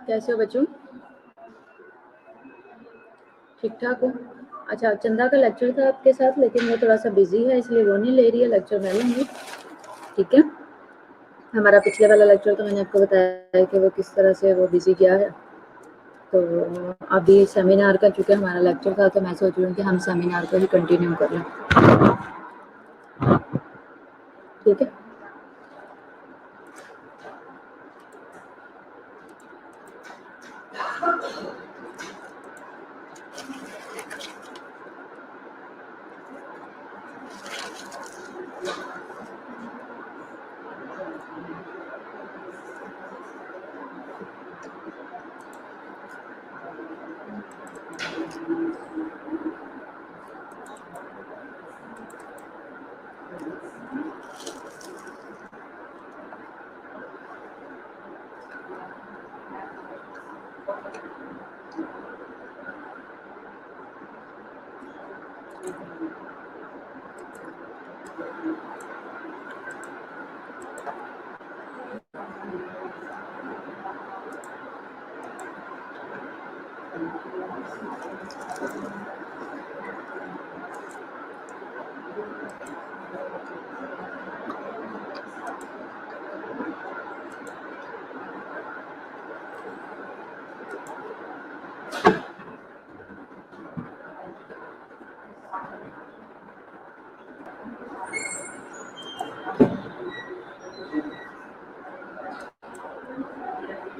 कैसे हो बच्चों? ठीक ठाक हो? अच्छा, चंदा का लेक्चर था आपके साथ, लेकिन वो थोड़ा सा बिजी है इसलिए वो नहीं ले रही है, लेक्चर मैं लूँगी। ठीक है, हमारा पिछले वाला लेक्चर तो मैंने आपको बताया कि वो किस तरह से वो बिजी गया है। तो अभी सेमिनार का चूँकि हमारा लेक्चर था तो मैं सोच रही हूँ कि हम सेमिनार को ही कंटिन्यू कर लें। ठीक है,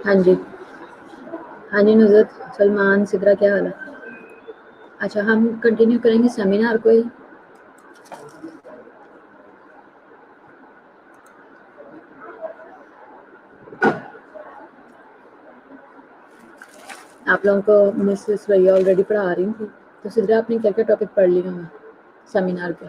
हाँ जी, हाँ जी नुज़रत, सलमान, सिद्रा, क्या हाल है? अच्छा, हम कंटिन्यू करेंगे सेमिनार को ही। आप लोगों को मिसेस रैया ऑलरेडी पढ़ा रही थी, तो सिद्रा आपने क्या क्या टॉपिक पढ़ लिए हैं सेमिनार के?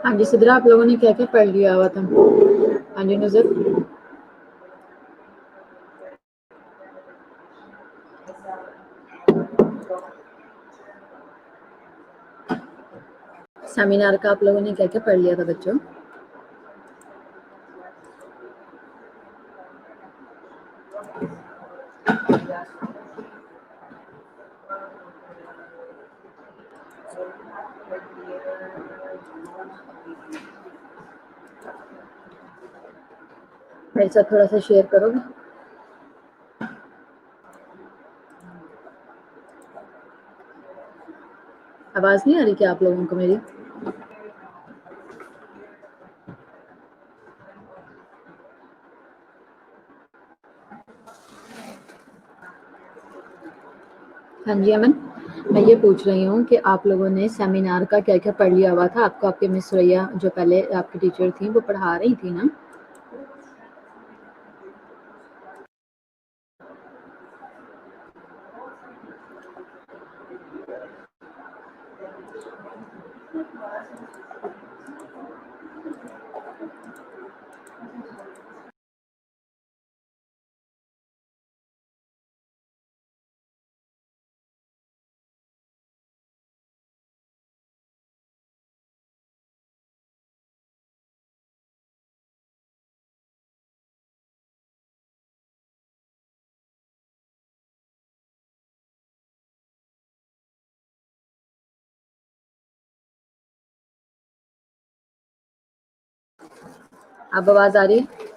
हाँ जी सिद्रा, आप लोगों ने क्या क्या पढ़ लिया हुआ था? हाँ जी नुज़रत, सेमिनार का आप लोगों ने क्या क्या पढ़ लिया था बच्चों? मेरे साथ थोड़ा सा शेयर करोगे? आवाज़ नहीं आ रही क्या आप लोगों को मेरी? हाँ जी अमन, मैं ये पूछ रही हूँ कि आप लोगों ने सेमिनार का क्या क्या पढ़ लिया हुआ था? आपको आपके मिस रैया जो पहले आपकी टीचर थी वो पढ़ा रही थी ना? अब आवाज़ आ रही है?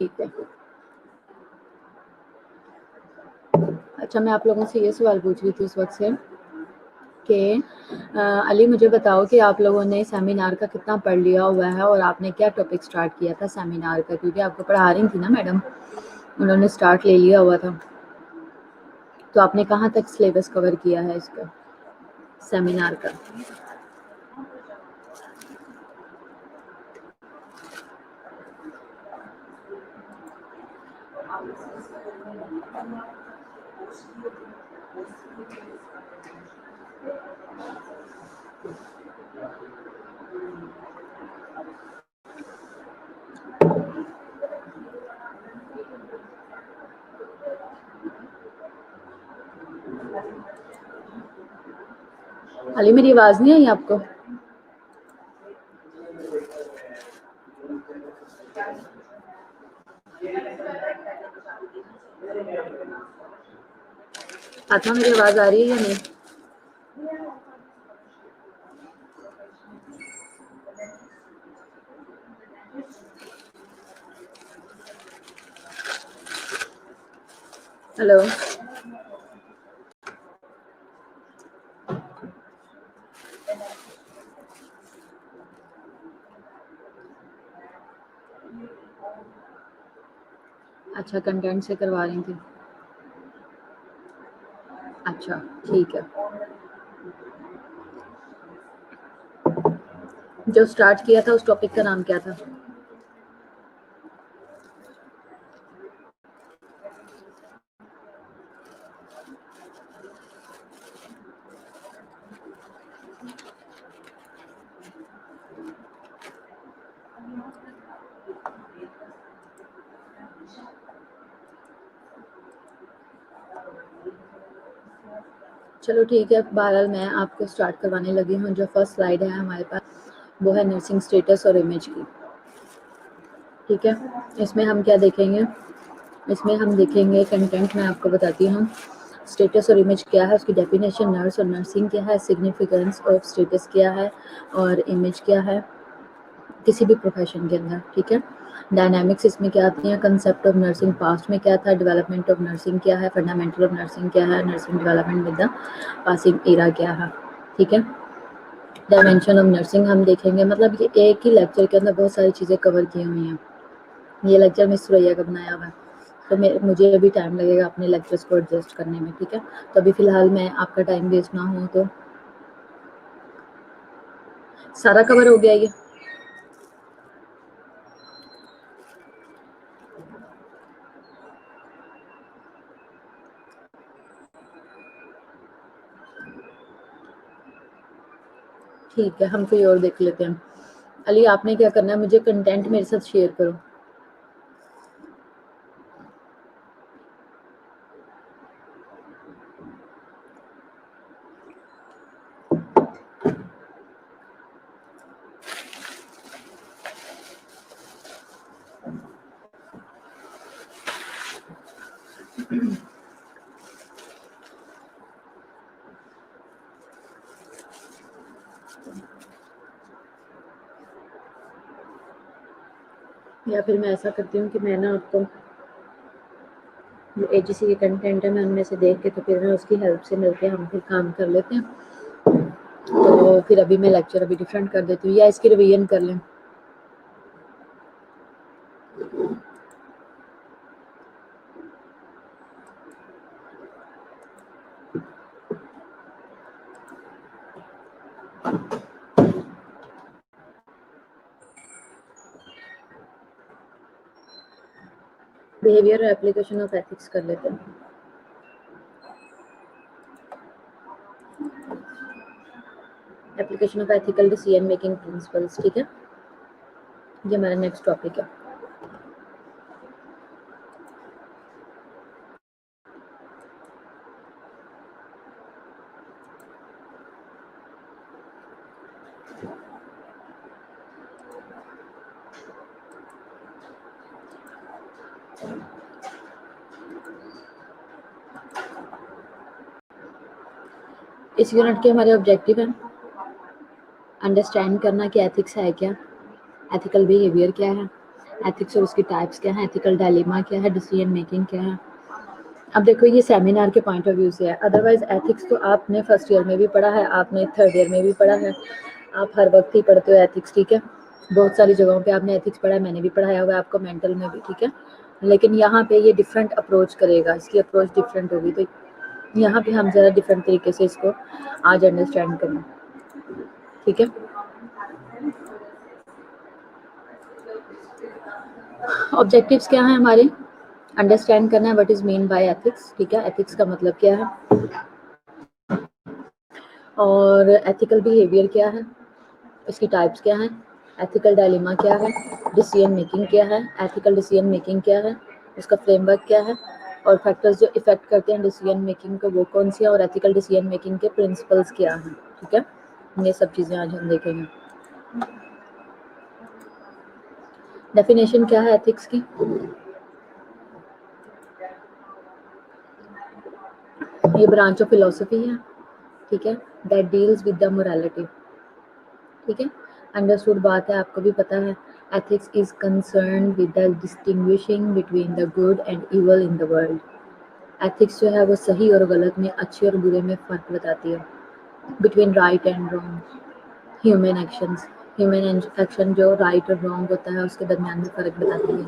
ٹھیک ہے. اچھا میں آپ لوگوں سے یہ سوال پوچھ رہی تھی اس وقت سے کہ علی مجھے بتاؤ کہ آپ لوگوں نے سیمینار کا کتنا پڑھ لیا ہوا ہے اور آپ نے کیا ٹاپک سٹارٹ کیا تھا سیمینار کا، کیونکہ آپ کو پڑھا رہی تھی نا میڈم، انہوں نے سٹارٹ لے لیا ہوا تھا، تو آپ نے کہاں تک سلیبس کور کیا ہے اس کا سیمینار کا؟ علی میری آواز نہیں آئی آپ کو؟ فاطمہ میری آواز آ رہی ہے یا نہیں؟ ہلو. اچھا کنٹینٹ سے کروا رہی تھی. اچھا ٹھیک ہے. جو سٹارٹ کیا تھا اس ٹاپک کا نام کیا تھا؟ چلو ٹھیک ہے، بہرحال میں آپ کو سٹارٹ کروانے لگی ہوں. جو فرسٹ سلائیڈ ہے ہمارے پاس وہ ہے نرسنگ اسٹیٹس اور امیج کی. ٹھیک ہے، اس میں ہم کیا دیکھیں گے؟ اس میں ہم دیکھیں گے کنٹینٹ، میں آپ کو بتاتی ہوں. اسٹیٹس اور امیج کیا ہے، اس کی ڈیفینیشن، نرس اور نرسنگ کیا ہے، سگنیفیکنس آف اسٹیٹس کیا ہے اور امیج کیا ہے کسی بھی پروفیشن کے اندر. ٹھیک ہے، ڈائنامکس اس میں کیا آتی ہیں، کنسیپٹ آف نرسنگ پاسٹ میں کیا تھا، ڈیولپمنٹ آف نرسنگ کیا ہے، فنڈامنٹل آف نرسنگ کیا ہے، nursing development with the passing era کیا ہے. ٹھیک ہے، ڈائمینشن آف نرسنگ ہم دیکھیں گے. مطلب یہ ایک ہی لیکچر کے اندر بہت ساری چیزیں کور کی ہوئی ہیں. یہ لیکچر مس سوریا کا بنایا ہوا ہے، تو مجھے ابھی ٹائم لگے گا اپنے لیکچرز کو ایڈجسٹ کرنے میں. ٹھیک ہے، تو ابھی فی الحال میں آپ کا ٹائم ویسٹ نہ ہو تو سارا کور ہو گیا یہ. ٹھیک ہے، ہم کوئی اور دیکھ لیتے ہیں. علی آپ نے کیا کرنا ہے، مجھے کنٹینٹ میرے ساتھ شیئر کرو. یا پھر میں ایسا کرتی ہوں کہ میں نا آپ کو اے جی سی کے کنٹینٹ ہے میں ان میں سے دیکھ کے تو پھر میں اس کی ہیلپ سے مل کے ہم پھر کام کر لیتے ہیں. تو پھر ابھی میں لیکچر ابھی ڈفرینٹ کر دیتی ہوں یا اس کی ریویژن کر لیں. بیہیویئر اور اپلیکیشن آف ایتھکس کر لیتے ہیں. Application of ethical decision making principles. ٹھیک ہے، یہ ہمارا نیکسٹ ٹاپک ہے. اس یونٹ کے ہمارے آبجیکٹیو ہیں انڈرسٹینڈ کرنا کہ ایتھکس ہے کیا، ایتھیکل بیہیویئر کیا ہے، एथिक्स और उसकी टाइप्स क्या है, एथिकल डायलेमा क्या है, डिसीजन मेकिंग क्या है। अब देखो ये सेमिनार के पॉइंट ऑफ व्यू से है, अदरवाइज एथिक्स तो आपने फर्स्ट ईयर में भी पढ़ा है, आपने थर्ड ईयर में भी पढ़ा है, आप हर वक्त ही पढ़ते हो एथिक्स, ठीक है। बहुत सारी जगहों पे आपने एथिक्स पढ़ा है, मैंने भी पढ़ाया हुआ है आपको मेंटल में भी, ठीक है। लेकिन यहाँ पे ये डिफरेंट अप्रोच करेगा, इसकी अप्रोच डिफरेंट होगी, तो यहाँ पे हम ज़रा डिफरेंट तरीके से इसको आज अंडरस्टैंड करें, ठीक है। ऑब्जेक्टिव्स क्या है हमारे, अंडरस्टैंड करना है what is mean by ethics, ठीक है, एथिक्स का मतलब क्या है, और एथिकल बिहेवियर क्या है, इसकी टाइप्स क्या है, एथिकल डायलेमा क्या है, डिसीजन मेकिंग क्या है, एथिकल डिसीजन मेकिंग क्या है, उसका फ्रेमवर्क क्या है, और फैक्टर्स जो इफेक्ट करते हैं डिसीजन मेकिंग को वो कौन सी है, और एथिकल डिसीजन मेकिंग के प्रिंसिपल्स क्या हैं, ठीक है। ये सब चीज़ें आज हम देखेंगे। डेफिनेशन क्या है एथिक्स की, ये ब्रांच ऑफ फिलोसफी है, ठीक है, that deals with the morality, ठीक है। अंडरस्टूड बात है, आपको भी पता है, ethics is concern with the distinguishing between the good and evil in the world. Ethics जो है वो सही और गलत में, अच्छे और बुरे में फ़र्क बताती है, between right and wrong, human actions, human action जो राइट और रॉन्ग होता है उसके दरमियान में फ़र्क बताती है,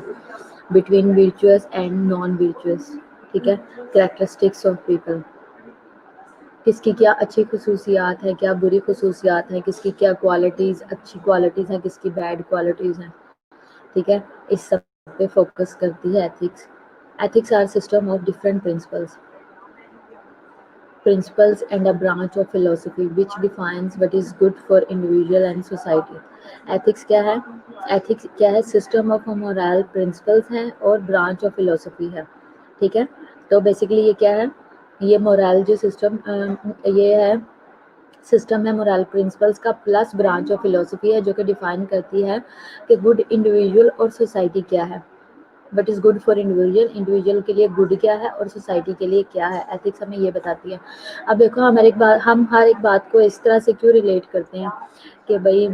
between virtuous and non virtuous, ठीक है, कैरेक्टरिस्टिक्स ऑफ पीपल, किसकी क्या अच्छी खसूसियात है, क्या बुरी खसूसियात हैं, किसकी क्या क्वालिटीज़ अच्छी क्वालिटीज़ हैं, किसकी बैड क्वालिटीज़ हैं, ठीक है, इस सब पे फोकस करती है ethics. Ethics are system of different principles and a branch of philosophy which defines what is good for individual and society. Ethics क्या है, ethics क्या है, system of moral principles है और branch of philosophy है, ठीक है। तो बेसिकली ये क्या है, ये मोरल जो सिस्टम ये है सिस्टम है मोरल प्रिंसिपल्स का प्लस ब्रांच ऑफ फिलोसफी है जो कि डिफाइन करती है कि गुड इंडिविजुअल और सोसाइटी क्या है, what is good for individual, individual के लिए गुड क्या है और सोसाइटी के लिए क्या है, एथिक्स हमें ये बताती है। अब देखो हम हर एक बात को इस तरह से क्यों रिलेट करते हैं कि भाई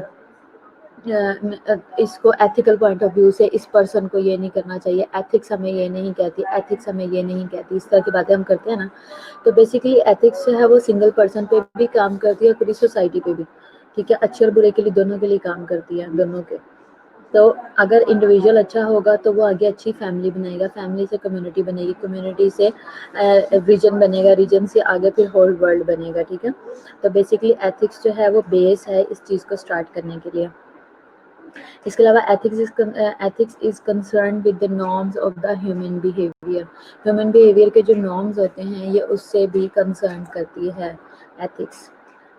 इसको एथिकल पॉइंट ऑफ व्यू से इस पर्सन को ये नहीं करना चाहिए, एथिक्स हमें ये नहीं कहती, एथिक्स हमें ये नहीं कहती, इस तरह की बातें हम करते हैं ना। तो बेसिकली एथिक्स जो है वो सिंगल पर्सन पे भी काम करती है और पूरी सोसाइटी पे भी, ठीक है, अच्छे और बुरे के लिए दोनों के लिए काम करती है, दोनों के। तो अगर इंडिविजुअल अच्छा होगा तो वो आगे अच्छी फैमिली बनाएगा, फैमिली से कम्युनिटी बनेगी, कम्युनिटी से रीजन बनेगा, रीजन से आगे फिर होल वर्ल्ड बनेगा, ठीक है। तो बेसिकली एथिक्स जो है वो बेस है इस चीज़ को स्टार्ट करने के लिए। इसके अलावा ethics is concern with the norms of the human behaviour, human behaviour के जो नॉर्म्स होते हैं ये उससे भी कंसर्न करती है एथिक्स,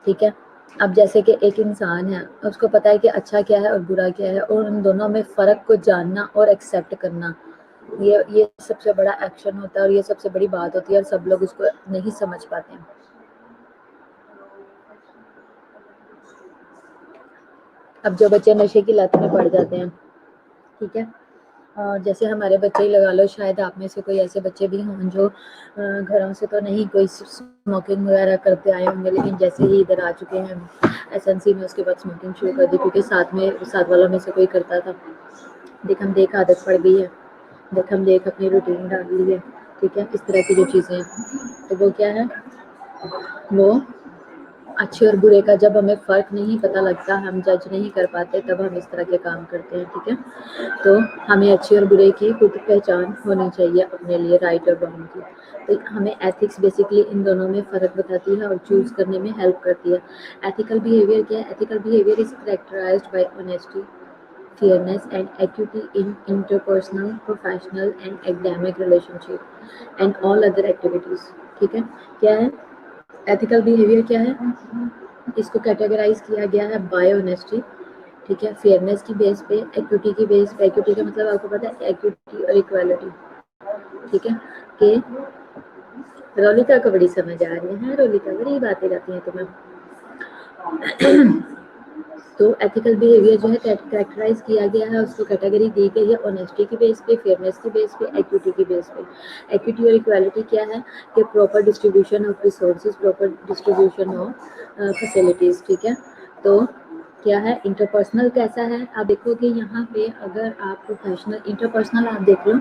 ठीक है। अब जैसे कि एक इंसान है, उसको पता है कि अच्छा क्या है और बुरा क्या है, और उन दोनों में फ़र्क को जानना और एक्सेप्ट करना, ये सबसे बड़ा एक्शन होता है और ये सबसे बड़ी बात होती है और सब लोग उसको नहीं समझ पाते हैं। अब जो बच्चे नशे की लत में पड़ जाते हैं, ठीक है, और जैसे हमारे बच्चे ही लगा लो, शायद आप में से कोई ऐसे बच्चे भी हों जो घरों से तो नहीं कोई स्मोकिंग वगैरह करते आए होंगे, लेकिन जैसे ही इधर आ चुके हैं एसएनसी में उसके बाद स्मोकिंग शुरू कर दी, क्योंकि साथ वालों में से कोई करता था, देख हम देख आदत पड़ गई है, देख हम देख अपनी रूटीन डाल ली है, ठीक है, इस तरह की जो चीज़ें हैं, तो वो क्या है, वो अच्छे और बुरे का जब हमें फ़र्क नहीं पता लगता, हम जज नहीं कर पाते, तब हम इस तरह के काम करते हैं, ठीक है। तो हमें अच्छे और बुरे की खुद पहचान होनी चाहिए अपने लिए, राइट और रॉन्ग की। तो हमें एथिक्स बेसिकली इन दोनों में फ़र्क बताती है और चूज़ करने में हेल्प करती है। एथिकल बिहेवियर क्या है, ethical behaviour is characterised by honesty, fairness and equity in interpersonal, professional and academic relationship and all other activities, ठीक है। क्या है एथिकल बिहेवियर, क्या है, इसको कैटेगराइज किया गया है बाय ऑनेस्टी, ठीक है, फेयरनेस की बेस पे, एक्विटी की बेस पे, एक्विटी का मतलब आपको पता है एक्विटी और इक्वालिटी, ठीक है, कि रोलिका को बड़ी समझ आ रही है, रोलिका बड़ी बातें करती हैं तुम्हें। तो एथिकल बिहेवियर जो है कैरेक्टराइज किया गया है, उसको कैटेगरी दी गई है ऑनेस्टी की बेस पे, फेयरनेस की बेस पे, एक्विटी की बेस पे। एक्विटी और इक्वालिटी क्या है कि proper distribution of resources, proper distribution of facilities, ठीक है। तो क्या है, इंटरपर्सनल कैसा है। आप देखो कि यहाँ पे अगर आप प्रोफेशनल इंटरपर्सनल आप देख लो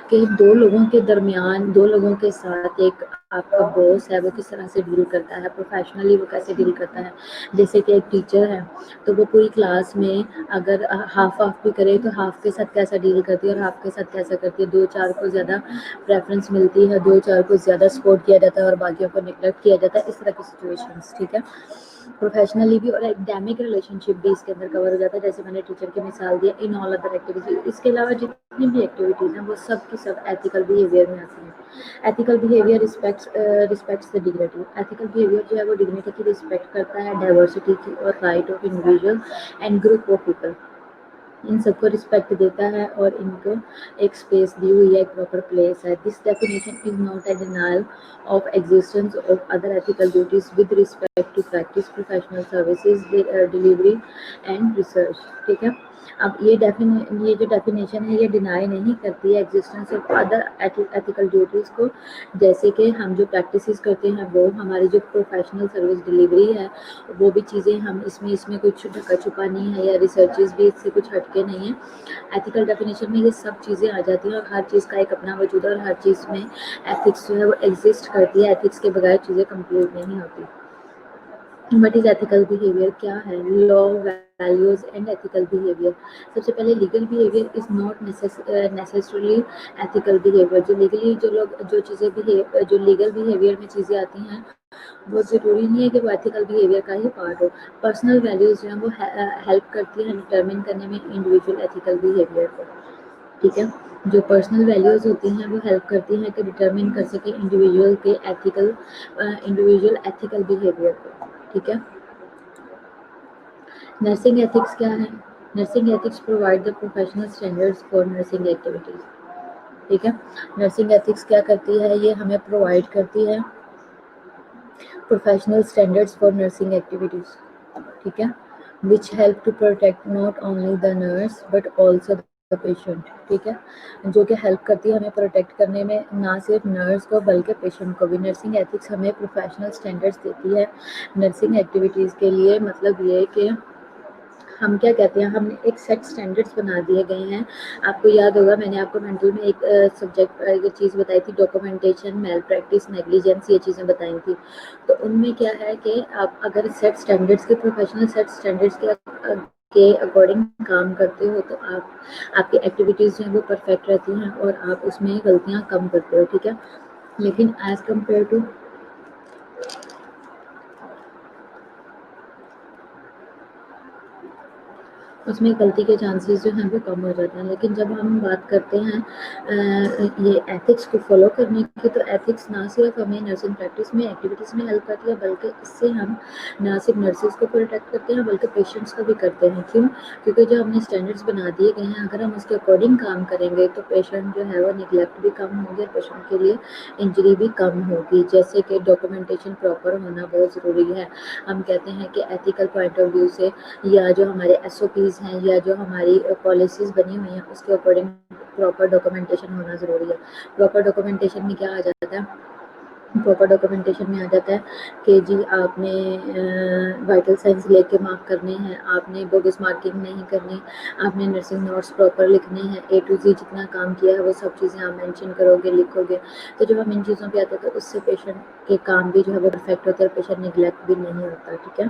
कि दो लोगों के दरमियान, दो लोगों के साथ एक आपका बॉस है वो किस तरह से डील करता है, प्रोफेशनली वो कैसे डील करता है। जैसे कि एक टीचर है तो वो पूरी क्लास में अगर हाफ ऑफ भी करे तो हाफ के साथ कैसा डील करती है और हाफ के साथ कैसा करती है। 2-4 को ज़्यादा प्रेफरेंस मिलती है, 2-4 को ज़्यादा सपोर्ट किया जाता है और बाकियों को निगलेक्ट किया जाता है, इस तरह की सिचुएशंस, ठीक है। प्रोफेशनली भी और एकेडमिक रिलेशनशिप भी इसके अंदर कवर हो जाता है, जैसे मैंने टीचर की मिसाल दी इन ऑल अदर एक्टिविटीज। इसके अलावा जितनी भी एक्टिविटीज़ हैं वो सब की सब एथिकल बिहेवियर में आती हैं। Ethical behaviour respects the dignity. Ethical behaviour जो है वो डिग्निटी की रिस्पेक्ट करता है, डाइवर्सिटी की और right of individual and group of people, इन सबको रिस्पेक्ट देता है और इनको एक स्पेस दी हुई है, एक प्रॉपर प्लेस है। This definition is not a denial of existence of other ethical duties with respect to practice professional services delivery and research, ठीक है। अब ये जो डेफिनेशन है ये डिनाई नहीं करती है existence of other ethical duties को, जैसे कि हम जो प्रैक्टिसेस करते हैं वो हमारी जो प्रोफेशनल सर्विस डिलीवरी है वो भी चीज़ें हम इसमें कुछ ढका छुपा नहीं है या रिसर्चेस भी इससे कुछ हटके नहीं है। एथिकल डेफिनेशन में ये सब चीज़ें आ जाती हैं और हर चीज़ का एक अपना वजूद है और हर चीज़ में एथिक्स जो है वो एग्जिस्ट करती है। एथिक्स के बगैर चीज़ें कंप्लीट नहीं होती। वट इज एथिकल बिहेवियर, क्या है law, values and ethical behaviour. सबसे पहले legal behaviour is not necessarily ethical behaviour. जो लीगली जो चीज़ें जो लीगल बिहेवियर में चीज़ें आती हैं वो ज़रूरी नहीं है कि वो एथिकल बिहेवियर का ही पार्ट हो। पर्सनल वैल्यूज जो हैं वो हेल्प करती हैं डिटर्मिन करने में इंडिविजुअल एथिकल बिहेवियर को, ठीक है। जो पर्सनल वैल्यूज होती हैं वो हेल्प करती हैं कि डिटर्मिन कर सके इंडिविजुअल एथिकल बिहेवियर को, ठीक है। नर्सिंग एथिक्स क्या है। Nursing ethics provide the professional standards for nursing activities, ठीक है। नर्सिंग एथिक्स क्या करती है, ये हमें प्रोवाइड करती है professional standards for nursing activities, ठीक है, which help to protect not only the nurse but also the patient, ठीक है, जो कि हेल्प करती है हमें प्रोटेक्ट करने में ना सिर्फ नर्स को बल्कि पेशेंट को भी। नर्सिंग एथिक्स हमें प्रोफेशनल स्टैंडर्ड्स देती है नर्सिंग एक्टिविटीज़ के लिए। मतलब ये कि हम क्या कहते हैं, हमने एक सेट स्टैंडर्ड्स बना दिए गए हैं। आपको याद होगा मैंने आपको मेंटल में एक सब्जेक्ट ये चीज़ बताई थी, डॉक्यूमेंटेशन, मेल प्रैक्टिस, नेग्लिजेंस, ये चीज़ें बताई थी। तो उनमें क्या है कि आप अगर सेट स्टैंडर्ड्स के प्रोफेशनल सेट स्टैंडर्ड्स के अकॉर्डिंग काम करते हो तो आपकी एक्टिविटीज़ जो हैं वो परफेक्ट रहती हैं और आप उसमें गलतियाँ कम करते हो, ठीक है। लेकिन एज़ कम्पेयर टू उसमें गलती के चांसेस जो हैं वो कम हो जाते हैं। लेकिन जब हम बात करते हैं ये एथिक्स को फॉलो करने की, तो एथिक्स ना सिर्फ हमें नर्सिंग प्रैक्टिस में एक्टिविटीज़ में हेल्प करती है बल्कि इससे हम ना सिर्फ नर्सेज को प्रोटेक्ट करते हैं बल्कि पेशेंट्स को भी करते हैं। क्यों? क्योंकि जो हमने स्टैंडर्ड्स बना दिए गए हैं अगर हम उसके अकॉर्डिंग काम करेंगे तो पेशेंट जो है वो निगलेक्ट भी कम होंगे, पेशेंट के लिए इंजरी भी कम होगी। जैसे कि डॉक्यूमेंटेशन प्रॉपर होना बहुत ज़रूरी है। हम कहते हैं कि एथिकल पॉइंट ऑफ व्यू से या जो हमारे SOPs हैं या जो हमारी पॉलिसीज़ बनी हुई हैं उसके अकॉर्डिंग प्रॉपर डॉक्यूमेंटेशन होना ज़रूरी है। प्रॉपर डॉक्यूमेंटेशन में क्या आ जाता है, प्रॉपर डॉक्यूमेंटेशन में आ जाता है कि जी आपने वाइटल साइंस लेके मार्क करने हैं, आपने बोगस मार्किंग नहीं करनी, आपने नर्सिंग नोट्स प्रॉपर लिखने हैं, A to Z जितना काम किया है वो सब चीज़ें आप मेंशन करोगे, लिखोगे। तो जब हम इन चीज़ों पे आते हैं तो उससे पेशेंट के काम भी जो है वो परफेक्ट होते हैं, पेशेंट निगलेक्ट भी नहीं होता, ठीक है।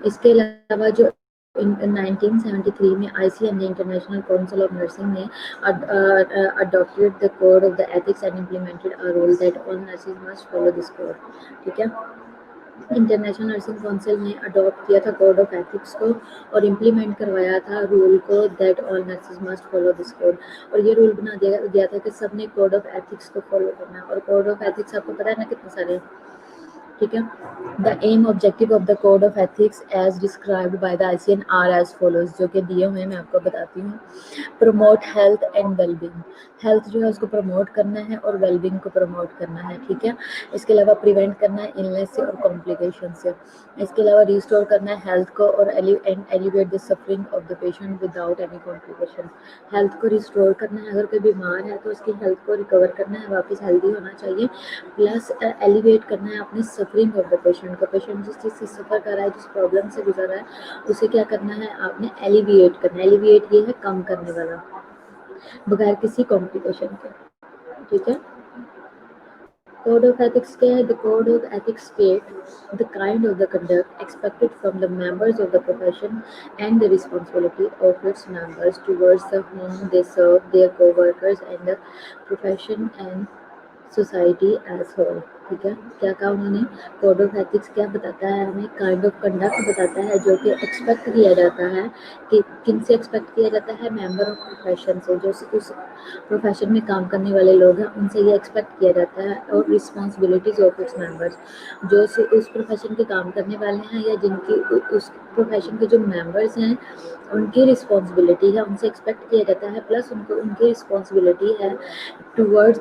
इसके अलावा जो in 1973 में ICN international council of nursing ने adopted the code of the ethics and implemented a rule that all nurses must follow this code, ठीक है। इंटरनेशनल नर्सिंग काउंसिल ने अडॉप्ट किया था कोड ऑफ एथिक्स को और इम्प्लीमेंट करवाया था रूल को that all nurses must follow this code. और ये रूल बना दिया गया था कि सबने कोड ऑफ एथिक्स को फॉलो करना है। और कोड ऑफ एथिक्स आपको पता है ना कितने सारे, ठीक है। The aim objective of the code of ethics as described by the ICN are as follows, जो कि दिए हुए मैं आपको बताती हूँ। Promote health and wellbeing, health जो है उसको प्रमोट करना है और वेलबींग को प्रमोट करना है, ठीक है। इसके अलावा प्रिवेंट करना है इलनेस से और कॉम्प्लिकेशन से। इसके अलावा रिस्टोर करना है हेल्थ को और elevate the suffering of the patient without any complication. Health को रिस्टोर करना है, अगर कोई बीमार है तो उसकी हेल्थ को रिकवर करना है, वापस हेल्दी होना चाहिए। प्लस एलिवेट करना है अपनी सफरिंग ऑफ द पेशेंट को, पेशेंट जिस चीज़ से सफ़र कर रहा है, जिस प्रॉब्लम से गुजर रहा है, उसे क्या करना है आपने एलिविएट करना है। एलिविएट ये है कम करने वाला, बगैर किसी कॉम्प्लिकेशन के, ठीक है। कोड ऑफ एथिक्स क्या है? The code of ethics state the kind of the conduct expected from the members of the profession and the responsibility of its members towards the whom they serve, their coworkers and the profession and society as whole, ठीक है। क्या कहा उन्होंने? Code of ethics क्या बताता है हमें? Kind of conduct बताता है जो कि एक्सपेक्ट किया जाता है, कि किन से एक्सपेक्ट किया जाता है? मेंबर ऑफ प्रोफेशन से, जो उस प्रोफेशन में काम करने वाले लोग हैं उनसे ये एक्सपेक्ट किया जाता है। और रिस्पॉन्सिबिलिटीज ऑफ इट्स मेंबर्स, जो उस प्रोफेशन के काम करने वाले हैं या जिनकी उस प्रोफेशन के जो मेंबर्स हैं उनकी रिस्पॉन्सिबिलिटी है, उनसे एक्सपेक्ट किया जाता है, प्लस उनको उनकी रिस्पॉन्सिबिलिटी है टूवर्ड्स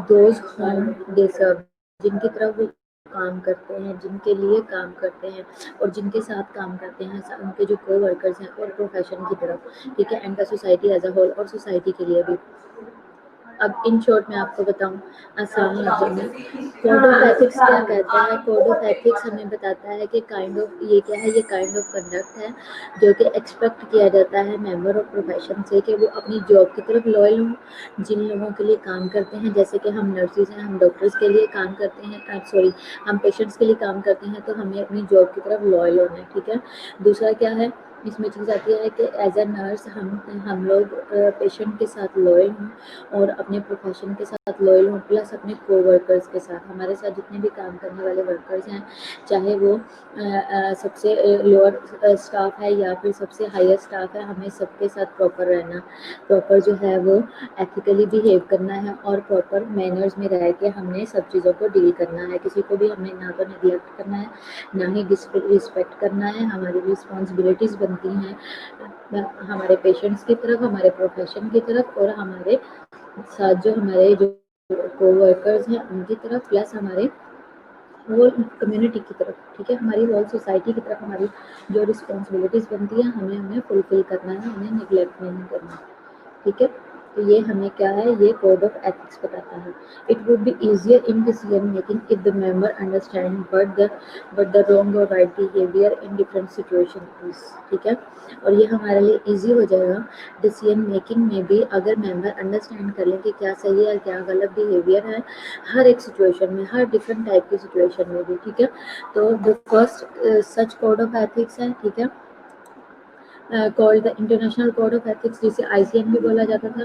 दोज होम दे सर्व, जिनकी तरफ वो काम करते हैं, जिनके लिए काम करते हैं और जिनके साथ काम करते हैं, उनके जो को वर्कर्स हैं, और प्रोफेशन की तरफ, ठीक है, and the society as a whole, और सोसाइटी के लिए भी। अब इन शॉर्ट मैं आपको बताऊं आसान लफ्ज़ों में, कोड ऑफ एथिक्स क्या कहता है? कोड ऑफ एथिक्स हमें बताता है कि काइंड ऑफ, ये क्या है? ये काइंड ऑफ कंडक्ट है जो कि एक्सपेक्ट किया जाता है मेंबर ऑफ प्रोफेशन से कि वो अपनी जॉब की तरफ लॉयल हों, जिन लोगों के लिए काम करते हैं, जैसे कि हम नर्सेज हैं, हम डॉक्टर्स के लिए काम करते हैं, सॉरी हम पेशेंट्स के लिए काम करते हैं, तो हमें अपनी जॉब की तरफ लॉयल होना है, ठीक है। दूसरा क्या है इसमें चीज़ आती है कि एज ए नर्स हम लोग पेशेंट के साथ लॉयल हों और अपने प्रोफेशन के साथ लॉयल हों, प्लस अपने को वर्कर्स के साथ, हमारे साथ जितने भी काम करने वाले वर्कर्स हैं, चाहे वो सबसे लोअर स्टाफ है या फिर सबसे हायर स्टाफ है, हमें सबके साथ प्रॉपर रहना, प्रॉपर जो है वो एथिकली बिहेव करना है और प्रॉपर मैनर्स में रह के हमने सब चीज़ों को डील करना है। किसी को भी हमने ना तो निगलेक्ट करना है, ना ही डिसरिस्पेक्ट करना है। हमारी रिस्पॉन्सिबिलिटीज़ बनती हैं हमारे पेशेंट्स की तरफ, हमारे प्रोफेशन की तरफ, और हमारे साथ जो हमारे जो को वर्कर्स हैं उनकी तरफ, प्लस हमारे होल कम्युनिटी की तरफ, ठीक है, हमारी होल सोसाइटी की तरफ हमारी जो रिस्पॉन्सिबिलिटीज़ बनती हैं हमें फुलफिल करना है, हमें निगलेक्ट नहीं करना, ठीक है। तो ये हमें क्या है? ये कोड ऑफ एथिक्स बताता है। It would be easier in decision making if the member understand but the wrong और right behaviour in different situation is, ठीक है। और ये हमारे लिए ईजी हो जाएगा डिसीजन मेकिंग में भी, अगर मेंबर अंडरस्टैंड कर लें कि क्या सही है क्या गलत बिहेवियर है हर एक सिचुएशन में, हर डिफरेंट टाइप की सिचुएशन में भी, ठीक है। तो the first such code of ethics है, ठीक है, called the international code of ethics, जिसे ICN भी बोला जाता था।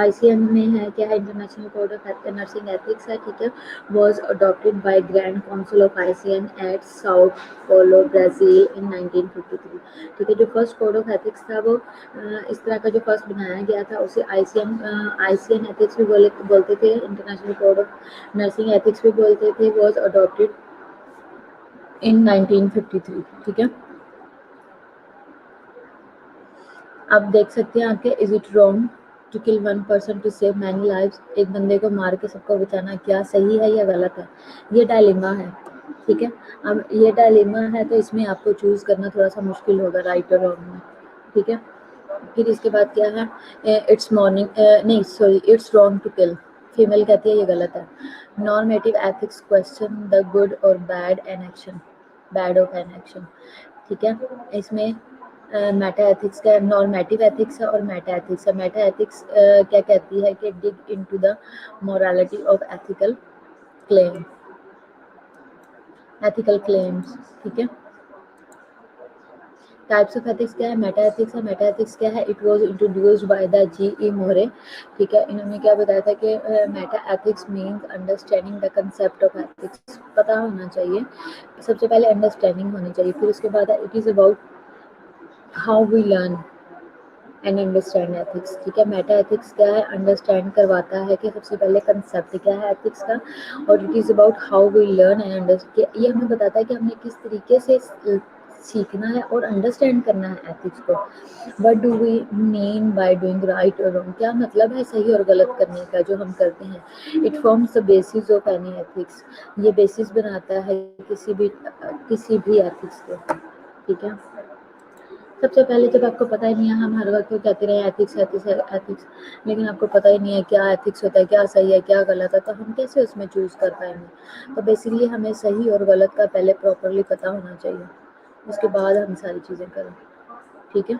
ICN में है क्या है? International code of nursing ethics है, ठीक है। Was adopted by grand council of ICN at Sao Paulo Brazil इन 1953, ठीक है। जो फर्स्ट कोड ऑफ एथिक्स था वो इस तरह का जो फर्स्ट बनाया गया था उसे ICN एथिक्स भी बोलते थे, international code of nursing ethics भी बोलते थे। वॉज अडॉप्टेड इन 1953, ठीक है। आप देख सकते हैं आपके, is it wrong to kill one person to save many lives, एक बंदे को मार के सबको बचाना क्या सही है या गलत है? ये डायलेमा है, ठीक है। अब ये डायलेमा है तो इसमें आपको चूज करना थोड़ा सा मुश्किल होगा, राइट और रॉन्ग में, ठीक है। फिर इसके बाद क्या है? It's wrong to kill, female कहती है ये गलत है। Normative ethics question the good और बैड ऑफ एन एक्शन, ठीक है। इसमें मेटा एथिक्स का नॉर्मेटिव एथिक्स है और मेटा एथिक्स है। मेटा एथिक्स क्या कहती है कि dig into the morality of ethical claims, ठीक है। टाइप्स ऑफ एथिक्स क्या है? मेटा एथिक्स है। मेटा एथिक्स क्या है? It was introduced by the G.E. मोरे, ठीक है। इन्होंने क्या बताया था कि Meta ethics means understanding the concept of ethics, पता होना चाहिए, सबसे पहले अंडरस्टैंडिंग होनी चाहिए, फिर उसके बाद it is about how we learn and understand ethics, ठीक है। मेटा एथिक्स क्या है? अंडरस्टैंड करवाता है कि सबसे पहले कंसेप्ट क्या है एथिक्स का, और it is about how we learn and understand, ये हमें बताता है कि हमने किस तरीके से सीखना है और अंडरस्टैंड करना है एथिक्स को। What do we mean by doing right और रॉन्ग, क्या मतलब है सही और गलत करने का जो हम करते हैं। It forms the basis of any ethics, ये बेसिस बनाता है किसी भी एथिक्स को, ठीक है। सबसे पहले जब आपको पता ही नहीं है, हम हर वक्त तो कहते रहे एथिक्स एथिक्स एथिक्स, लेकिन आपको पता ही नहीं है क्या एथिक्स होता है, क्या सही है क्या गलत है, तो हम कैसे उसमें चूज कर पाएंगे। तो बेसिकली हमें सही और गलत का पहले प्रॉपरली पता होना चाहिए, उसके बाद हम सारी चीज़ें करें, ठीक है।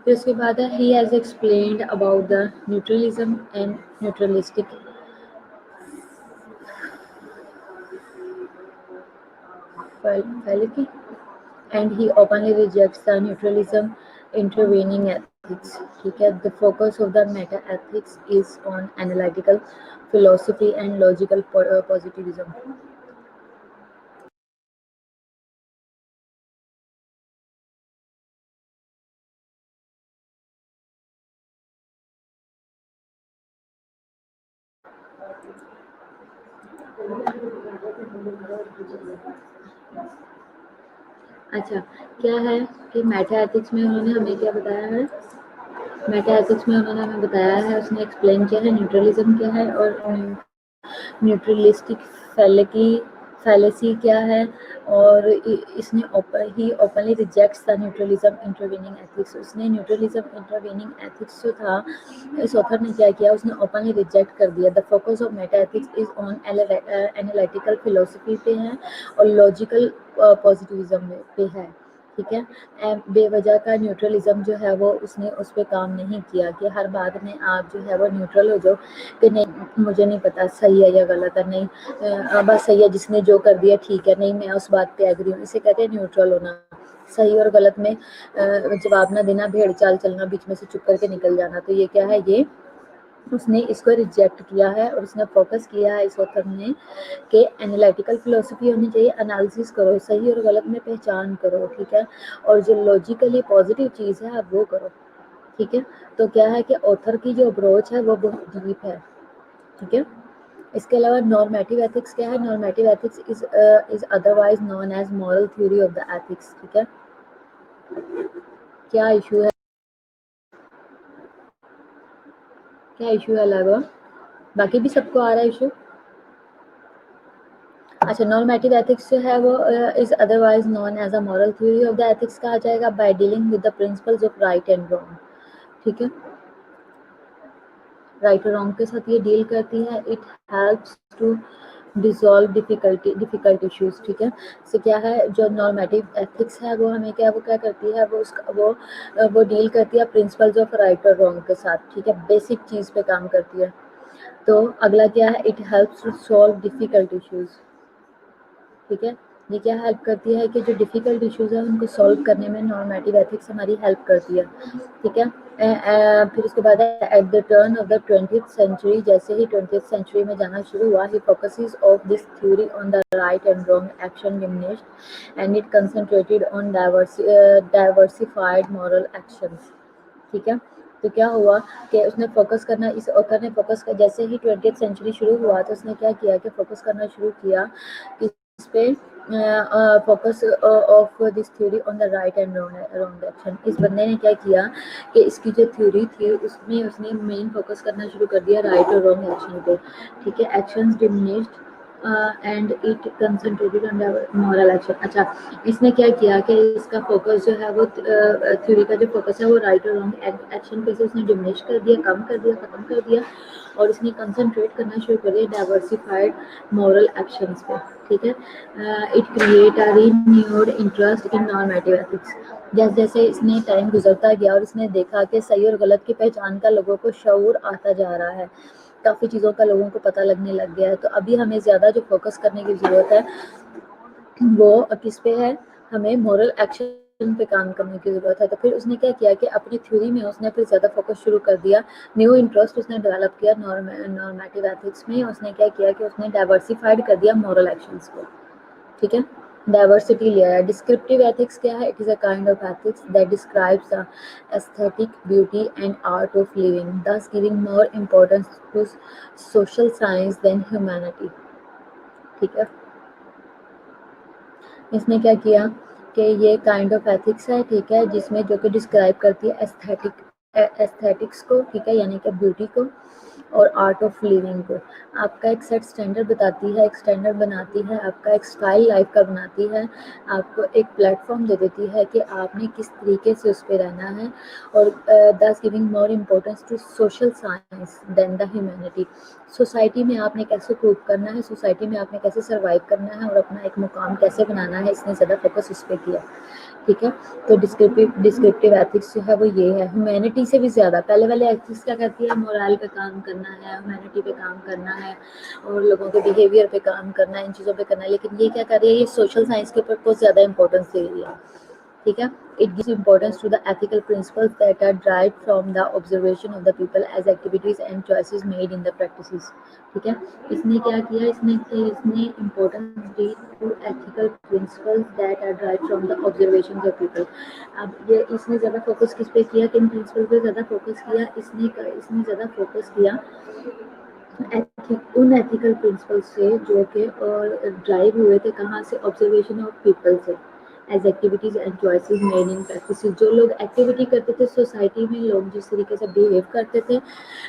फिर उसके बाद है he has explained about the neutralism and neutralistic fallacy, and he openly rejects the neutralism intervening ethics, ठीक है। The focus of the meta ethics is on analytical philosophy and logical positivism. अच्छा, क्या है कि मेटा एथिक्स में उन्होंने हमें क्या बताया है, मेटा एथिक्स में उन्होंने हमें बताया है, उसने एक्सप्लेन किया है न्यूट्रलिज्म क्या है और न्यूट्रलिस्टिक फैलेसी क्या है, और इसने he openly rejects the neutralism intervening ethics. उसने न्यूट्रलिज्म इंटरवीनिंग एथिक्स जो था, इस ऑथर ने क्या किया, उसने ओपनली रिजेक्ट कर दिया। The focus of Meta ethics is on analytical philosophy पे है और लॉजिकल पॉजिटिविज्म पे है, ठीक है। बेवजह का न्यूट्रलिज्म जो है वो उसने उस पर काम नहीं किया कि हर बात में आप जो है वो न्यूट्रल हो जाओ कि नहीं मुझे नहीं पता सही है या गलत है, नहीं बस सही है, जिसने जो कर दिया ठीक है, नहीं मैं उस बात पे एग्री हूँ। इसे कहते हैं न्यूट्रल होना। सही और गलत में जवाब ना देना, भेड़ चाल चलना, बीच में से चुप करके निकल जाना, तो ये क्या है, ये उसने इसको रिजेक्ट किया है और उसने फोकस किया है इस ऑथर ने कि एनालिटिकल फिलोसफी होनी चाहिए, एनालिसिस करो, सही और गलत में पहचान करो, ठीक है, और जो लॉजिकली पॉजिटिव चीज़ है आप वो करो, ठीक है। तो क्या है कि ऑथर की जो अप्रोच है वो बहुत डीप है, ठीक है। इसके अलावा नॉर्मेटिव एथिक्स क्या है, normative ethics is otherwise known as moral theory of the ethics, ठीक है। क्या इशू है, क्या इशू है लगा, बाकी भी सबको आ रहा है इशू। अच्छा, नॉर्मेटिव एथिक्स जो है वो is otherwise known as a moral theory of the ethics कहा जाएगा by dealing with the principles of right and wrong, ठीक है। राइट और रॉन्ग के साथ ये डील करती है। It helps to dissolve difficult issues, ठीक है। से क्या है, जो नॉर्मेटिव एथिक्स है वो हमें क्या, वो क्या करती है, वो उसका वो डील करती है प्रिंसिपल्स ऑफ राइट और रॉन्ग के साथ, ठीक है, बेसिक चीज़ पे काम करती है। तो अगला क्या है, it helps to solve difficult issues, ठीक है। ये क्या हेल्प करती है कि जो डिफ़िकल्ट इश्यूज़ हैं उनको सॉल्व करने में नॉर्मेटिव एथिक्स हमारी हेल्प करती है, ठीक है। फिर उसके बाद at the turn of the 20th century, जैसे ही 20th सेंचुरी में जाना शुरू हुआ, ही focuses of this theory on the right and wrong action diminished and it concentrated on diversified moral actions, ठीक है। तो क्या हुआ कि उसने फोकस करना, इस ऑथर ने फोकस कर, जैसे ही 20th सेंचुरी शुरू हुआ तो उसने क्या किया कि फोकस करना शुरू किया इस पे, focus of this theory on the right and wrong action. इस बंदे ने क्या किया कि इसकी जो थ्योरी थी उसमें उसने मेन फोकस करना शुरू कर दिया राइट और रॉन्ग एक्शन पे, ठीक है। Actions diminished and it concentrated on moral action. अच्छा, इसने क्या किया कि इसका फोकस जो है वो थ्योरी का जो फोकस है वो राइट और रॉन्ग एक्शन पे से उसने डिमिनिश कर दिया, कम कर दिया, ख़त्म कर दिया, और इसने कंसंट्रेट करना शुरू कर दिया डाइवर्सिफाइड मॉरल एक्शंस पे, ठीक है। It create a renewed interest in normative ethics. जैसे जैसे इसने टाइम गुजरता गया और इसने देखा कि सही और गलत की पहचान का लोगों को शऊर आता जा रहा है, काफ़ी चीज़ों का लोगों को पता लगने लग गया है, तो अभी हमें ज़्यादा जो फोकस करने की ज़रूरत है वो किस पे है, हमें मॉरल एक्शन पे काम करने की ज़रूरत है। तो फिर उसने क्या किया कि अपनी थ्योरी में उसने फिर ज़्यादा फोकस शुरू कर दिया, न्यू इंटरेस्ट उसने डेवलप किया नॉर्मेटिव एथिक्स में। उसने क्या किया कि उसने डाइवर्सिफाइड कर दिया मॉरल एक्शंस को, ठीक है, डाइवर्सिटी लिया है। डिस्क्रिप्टिव एथिक्स क्या है, it is a kind of ethics that describes the aesthetic beauty and art of living, thus giving more importance to social science than humanity, ठीक है। इसने क्या किया कि ये काइंड ऑफ एथिक्स है, ठीक है, जिसमें जो कि डिस्क्राइब करती है एस्थेटिक्स को, ठीक है, यानी कि ब्यूटी को और आर्ट ऑफ लिविंग को। आपका एक सेट स्टैंडर्ड बताती है, एक स्टैंडर्ड बनाती है, आपका एक स्टाइल लाइफ का बनाती है, आपको एक प्लेटफॉर्म दे देती है कि आपने किस तरीके से उस पर रहना है, और thus giving more importance to social science than the humanity. Society में आपने कैसे कोप करना है, सोसाइटी में आपने कैसे सर्वाइव करना है और अपना एक मुकाम कैसे बनाना है, इसने ज़्यादा फोकस उस पर किया, ठीक है। तो डिस्क्रिप्टिव एथिक्स जो है वो ये है, ह्यूमैनिटी से भी ज़्यादा। पहले वाले एथिक्स क्या करती है, मोरल पे काम करना है, ह्यूमैनिटी पे काम करना है और लोगों के बिहेवियर पे काम करना है, इन चीज़ों पे करना है, लेकिन ये क्या कर रही है, ये सोशल साइंस के ऊपर बहुत ज़्यादा इंपॉर्टेंस दे रही है, ठीक है। It gives importance to the ethical principles that are drive from the observation of the people as activities and choices made in the practices, ठीक है। इसने क्या किया, इसने इम्पोर्टेंस दी to ethical principles that are drive from the observation of people. अब ये इसने ज़्यादा फोकस किस पे किया, किन प्रिंसिपल पे ज़्यादा फोकस किया, इसने ज़्यादा फोकस किया उन एथिकल प्रिंसिपल से जो कि ड्राइव हुए थे कहाँ से, ऑब्जर्वेशन ऑफ पीपल से, as activities and choices made in practice. जो लोग एक्टिविटी करते थे सोसाइटी में, लोग जिस तरीके से बिहेव करते थे,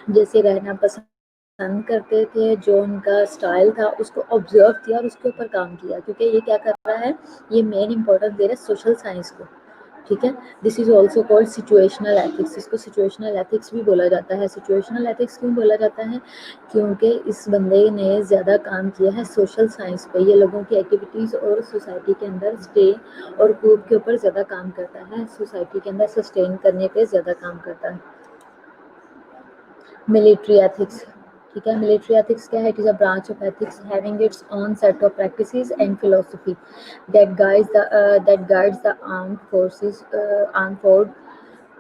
जैसे रहना पसंद करते थे, जो उनका स्टाइल था, उसको ऑब्जर्व किया और उसके ऊपर काम किया, क्योंकि ये क्या कर रहा है, ये मेन इंपॉर्टेंस दे रहा है सोशल साइंस को, ठीक है। This is also called situational ethics. इसको सिचुएशनल एथिक्स भी बोला जाता है। सिचुएशनल एथिक्स क्यों बोला जाता है, क्योंकि इस बंदे ने ज़्यादा काम किया है सोशल साइंस पे। ये लोगों की एक्टिविटीज़ और सोसाइटी के अंदर स्टे और ग्रुप के ऊपर ज़्यादा काम करता है, सोसाइटी के अंदर सस्टेन करने पे ज़्यादा काम करता है। मिलिट्री एथिक्स, ठीक है। मिलिट्री एथिक्स क्या है, it is a branch of ethics having its own set of practices and philosophy that guides the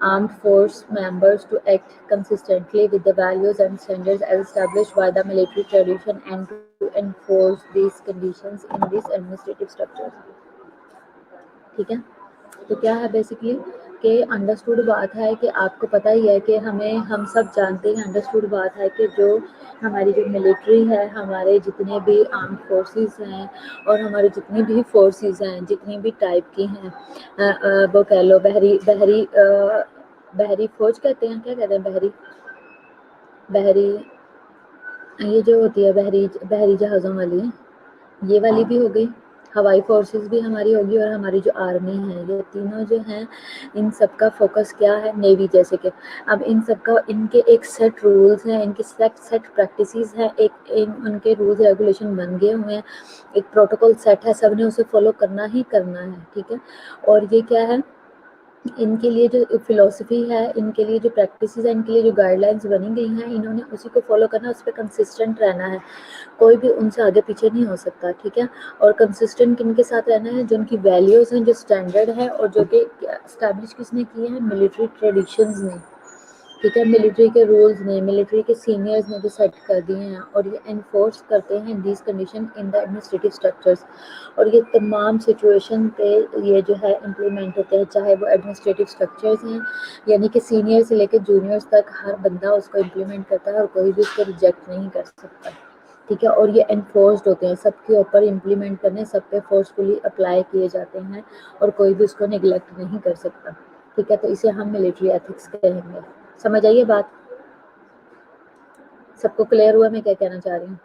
armed force members to act consistently with the values and standards as established by the military tradition and to enforce these conditions in this administrative structure, ठीक है। तो क्या है basically कि understood बात है कि आपको पता ही है कि हम सब जानते हैं, अंडरस्टूड बात है कि जो हमारी जो मिलिट्री है, हमारे जितने भी आर्म फोर्सेस हैं और हमारे जितनी भी फोर्सेस हैं, जितनी भी टाइप की हैं, वो कह लो बहरी फौज कहते हैं, क्या कहते हैं, बहरी ये जो होती है बहरी जहाज़ों वाली, ये वाली भी हो गई, हवाई फोर्सेस भी हमारी होगी और हमारी जो आर्मी है, ये तीनों जो हैं, इन सब का फोकस क्या है, नेवी जैसे कि। अब इन सब का, इनके एक सेट रूल्स हैं, इनके सेट प्रैक्टिसेस हैं, उनके रूल्स रेगुलेशन बन गए हुए हैं, एक प्रोटोकॉल सेट है, सब ने उसे फॉलो करना ही करना है, ठीक है। और ये क्या है, इनके लिए जो फिलॉसफी है, इनके लिए जो प्रैक्टिसेस है, इनके लिए जो गाइडलाइंस बनी गई हैं, इन्होंने उसी को फॉलो करना है, उस पर कंसिस्टेंट रहना है, कोई भी उनसे आगे पीछे नहीं हो सकता, ठीक है। और कंसिस्टेंट किनके साथ रहना है, जो उनकी वैल्यूज़ हैं, जो स्टैंडर्ड है और जो कि एस्टैब्लिश किसने किए हैं, मिलिट्री ट्रेडिशंस ने, ठीक है, मिलिट्री के रूल्स ने, मिलिट्री के सीनियर्स ने जो सेट कर दिए हैं, और ये एनफोर्स करते हैं these condition in the administrative structures. और ये तमाम सिचुएशन पे ये जो है इम्प्लीमेंट होते हैं, चाहे वो एडमिनिस्ट्रेटिव स्ट्रक्चर्स हैं, यानी कि सीनियर से लेकर जूनियर्स तक हर बंदा उसको इम्प्लीमेंट करता है और कोई भी उसको रिजेक्ट नहीं कर सकता, ठीक है। और ये एनफोर्स्ड होते हैं, सबके ऊपर इम्प्लीमेंट करने, सब पे फोर्सफुली अप्लाई किए जाते हैं और कोई भी उसको निगलेक्ट नहीं कर सकता, ठीक है। तो इसे हम मिलिट्री एथिक्स कहेंगे। समझ आइए बात, सबको क्लियर हुआ मैं क्या कहना चाह रही हूँ।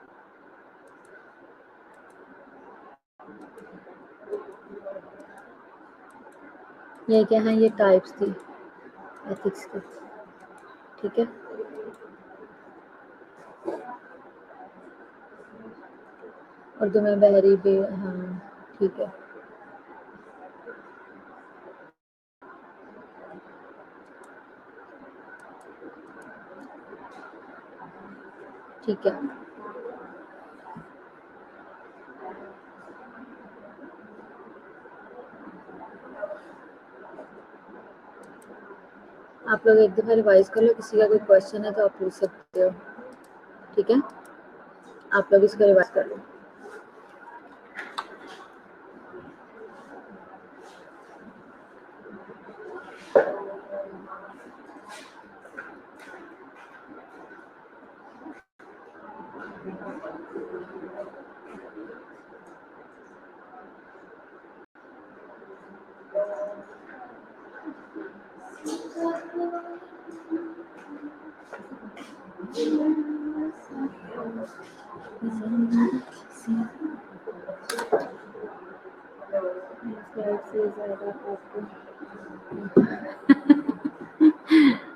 ये क्या है, ये टाइप्स थी एथिक्स की, ठीक है। उर्दू में बहरी भी, हाँ, ठीक है, ठीक है। आप लोग एक दफ़ा रिवाइज कर लो, किसी का कोई क्वेश्चन है तो आप पूछ सकते हो, ठीक है। आप लोग इसको रिवाइज कर लो।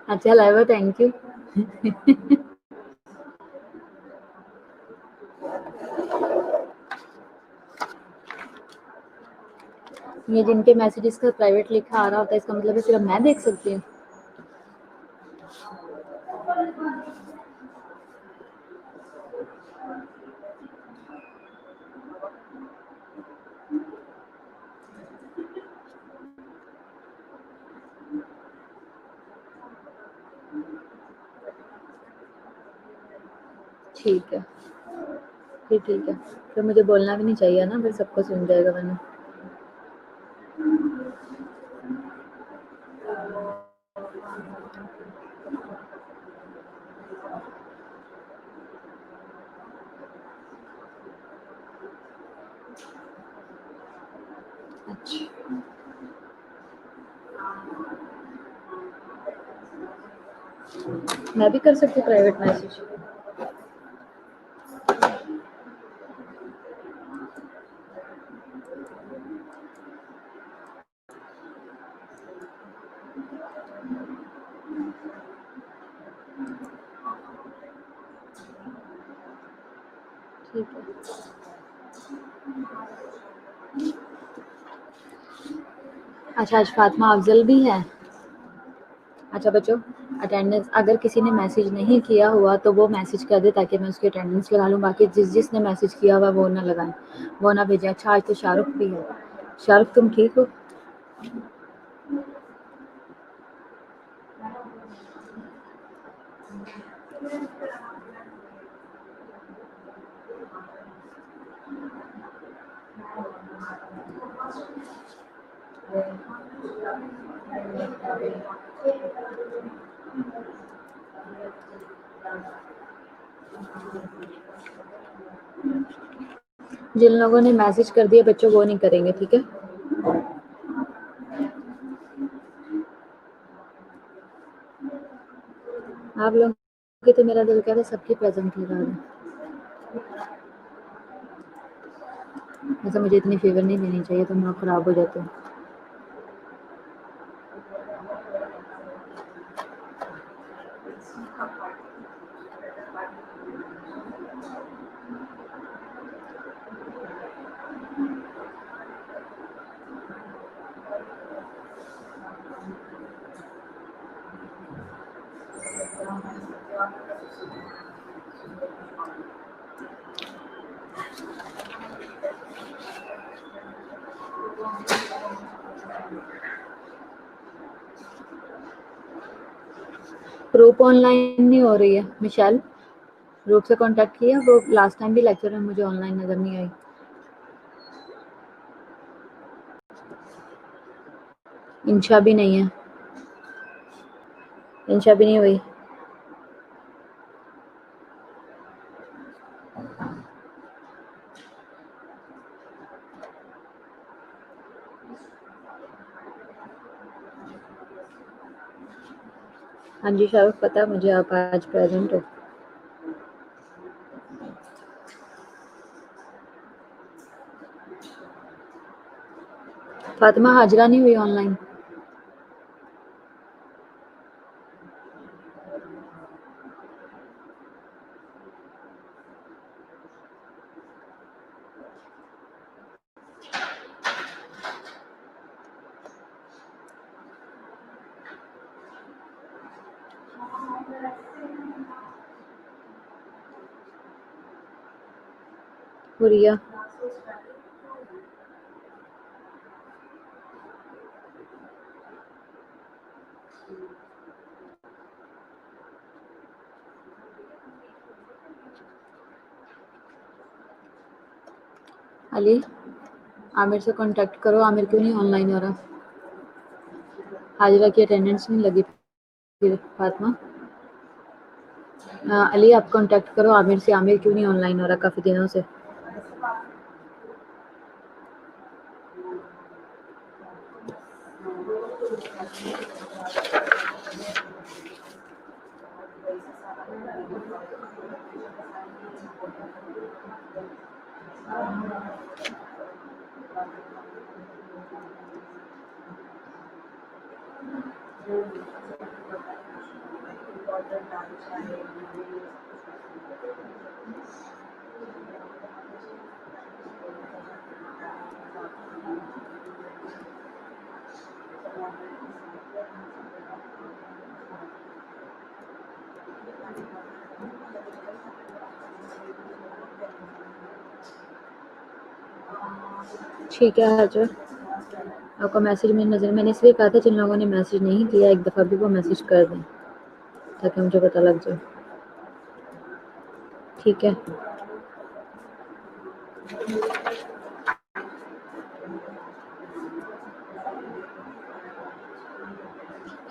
اچھا لائبہ تھینک یو. یہ جن کے میسیجز کا پرائیویٹ لکھا آ رہا ہوتا ہے اس کا مطلب ہے صرف میں دیکھ سکتی ہوں. ٹھیک ہے پھر ٹھیک ہے پھر مجھے بولنا بھی نہیں چاہیے نا پھر سب کو سن جائے گا. میں نے اچھا میں بھی کر سکتی ہوں پرائیویٹ میسج. ٹھیک ہے. اچھا آج فاطمہ افضل بھی ہے. اچھا بچوں اٹینڈنس اگر کسی نے میسج نہیں کیا ہوا تو وہ میسج کر دے تاکہ میں اس کی اٹینڈنس لگا لوں. باقی جس نے میسج کیا ہوا وہ نہ لگائیں وہ نہ بھیجیں. اچھا آج تو شاہ رخ بھی ہے. شاہ رخ تم ٹھیک ہو؟ جن لوگوں نے میسج کر دیا بچوں وہ نہیں کریں گے ٹھیک ہے. آپ لوگ کہ تو میرا دل کہہ رہا ہے سب کی پریزنٹ لگا دیں. ایسا مجھے اتنی فیور نہیں دینی چاہیے تو میں خراب ہو جاتے ہیں. روپ آن لائن نہیں ہو رہی ہے. مشیل روپ سے کانٹیکٹ کیا. وہ لاسٹ ٹائم بھی لیکچر میں مجھے آن لائن نظر نہیں آئی. انشا بھی نہیں ہے. انشا بھی نہیں ہوئی. ہاں جی شاہ رخ پتہ ہے مجھے آپ آج پریزنٹ ہو. فاطمہ حاجرہ نہیں ہوئی آن لائن. ہوریا علی عامر سے کانٹیکٹ کرو. عامر کیوں نہیں آن لائن ہو رہا؟ حاجرہ کی اٹینڈنس نہیں لگی پھر فاطمہ. علی آپ کانٹیکٹ کرو عامر سے. عامر کیوں نہیں آن لائن ہو رہا کافی دنوں سے؟ ٹھیک ہے حاجر، آپ کا میسج میری نظر میں نے اس لیے کہا تھا جن لوگوں نے میسج نہیں کیا ایک دفعہ بھی وہ میسج کر دیں تاکہ مجھے پتہ لگ جائے. ٹھیک ہے.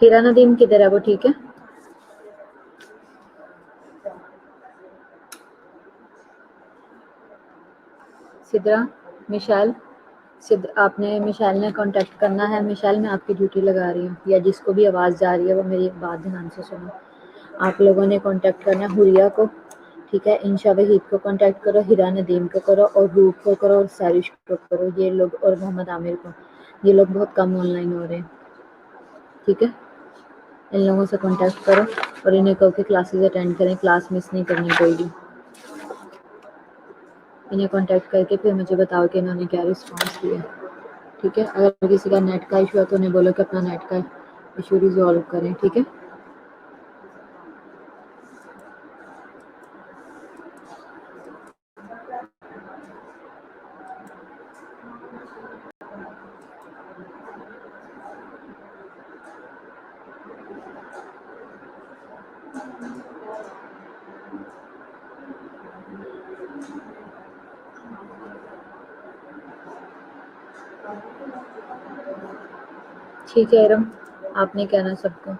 ہیرا ندیم کدھر ہے؟ وہ ٹھیک ہے؟ سدرا، مشال، آپ نے مشال نے کانٹیکٹ کرنا ہے. مشال میں آپ کی ڈیوٹی لگا رہی ہوں، یا جس کو بھی آواز جا رہی ہے وہ میری بات دھیان سے سنو. آپ لوگوں نے کانٹیکٹ کرنا ہے حریہ کو، ٹھیک ہے. انشا وحید کو کانٹیکٹ کرو، ہیرا ندیم کو کرو، اور روپ کو کرو، اور سیرش کو کرو. یہ لوگ، اور محمد عامر کو. یہ لوگ بہت کم آن لائن ہو رہے ہیں، ٹھیک ہے. ان لوگوں سے کانٹیکٹ کرو اور انہیں کہو کہ کلاسز اٹینڈ کریں، کلاس مس نہیں کرنی کوئی بھی. انہیں کانٹیکٹ کر کے پھر مجھے بتاؤ کہ انہوں نے کیا رسپانس دیا، ٹھیک ہے. اگر کسی کا نیٹ کا ایشو ہے تو انہیں بولو کہ اپنا نیٹ کا ایشو ریزالو کریں، ٹھیک ہے. ٹھیک ہے ارم، آپ نے کہنا سب کو.